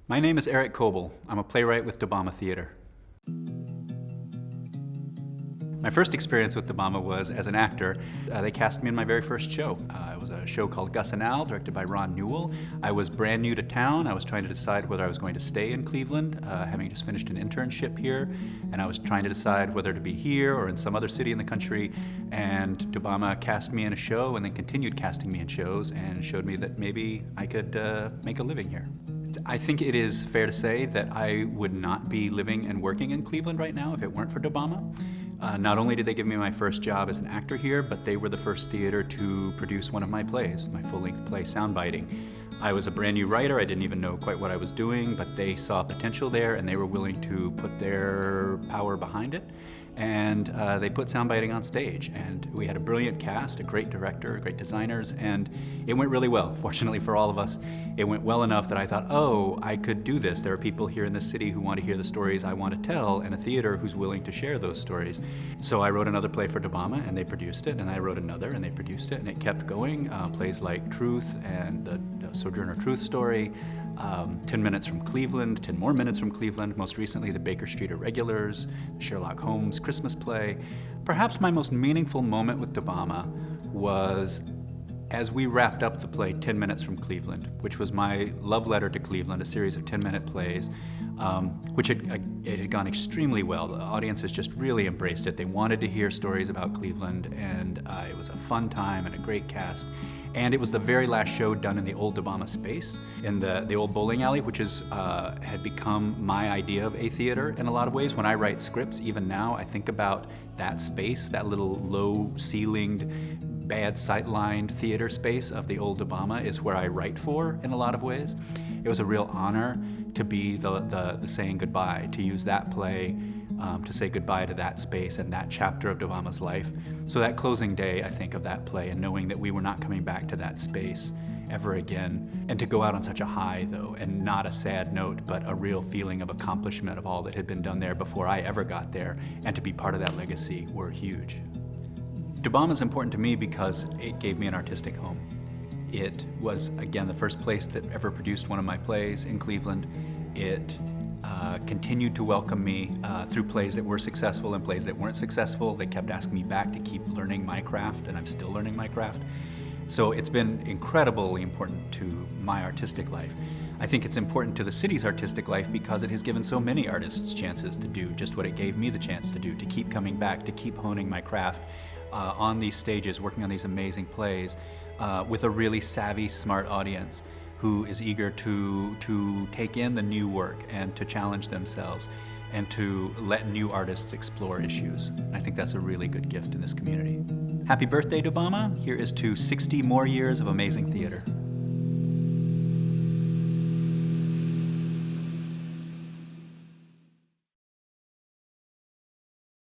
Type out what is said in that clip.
My name is Eric Coble. I'm a playwright with Dobama Theater. My first experience with Dobama was as an actor. They cast me in my very first show. It was a show called Gus and Al, directed by Ron Newell. I was brand new to town. I was trying to decide whether I was going to stay in Cleveland, having just finished an internship here, and I was trying to decide whether to be here or in some other city in the country. And Dobama cast me in a show and then continued casting me in shows and showed me that maybe I could make a living here. I think it is fair to say that I would not be living and working in Cleveland right now if it weren't for Dobama. Not only did they give me my first job as an actor here, but they were the first theater to produce one of my plays, my full-length play, Soundbiting. I was a brand new writer. I didn't even know quite what I was doing, but they saw potential there and they were willing to put their power behind it. And they put Soundbiting on stage, and we had a brilliant cast, a great director, great designers, and it went really well. Fortunately for all of us, it went well enough that I thought, oh, I could do this. There are people here in this city who want to hear the stories I want to tell, and a theater who's willing to share those stories. So I wrote another play for Dobama, and they produced it, and I wrote another, and they produced it, and it kept going. Plays like Truth and the Sojourner Truth story, 10 Minutes from Cleveland, 10 More Minutes from Cleveland, most recently the Baker Street Irregulars, Sherlock Holmes Christmas play. Perhaps my most meaningful moment with Dobama was as we wrapped up the play 10 Minutes from Cleveland, which was my love letter to Cleveland, a series of 10-minute plays, which it had gone extremely well. The audiences just really embraced it. They wanted to hear stories about Cleveland, and it was a fun time and a great cast. And it was the very last show done in the old Dobama space, in the old bowling alley, which had become my idea of a theater in a lot of ways. When I write scripts, even now, I think about that space, that little low-ceilinged, bad sight-lined theater space of the old Dobama is where I write for in a lot of ways. It was a real honor to be the saying goodbye, to use that play to say goodbye to that space and that chapter of Dobama's life. So that closing day, I think of that play and knowing that we were not coming back to that space ever again, and to go out on such a high though, and not a sad note, but a real feeling of accomplishment of all that had been done there before I ever got there, and to be part of that legacy were huge. Dobama is important to me because it gave me an artistic home. It was, again, the first place that ever produced one of my plays in Cleveland. It continued to welcome me through plays that were successful and plays that weren't successful. They kept asking me back to keep learning my craft, and I'm still learning my craft. So it's been incredibly important to my artistic life. I think it's important to the city's artistic life because it has given so many artists chances to do just what it gave me the chance to do, to keep coming back, to keep honing my craft on these stages, working on these amazing plays with a really savvy, smart audience who is eager to take in the new work and to challenge themselves and to let new artists explore issues. I think that's a really good gift in this community. Happy birthday, Dobama. Here is to 60 more years of amazing theater.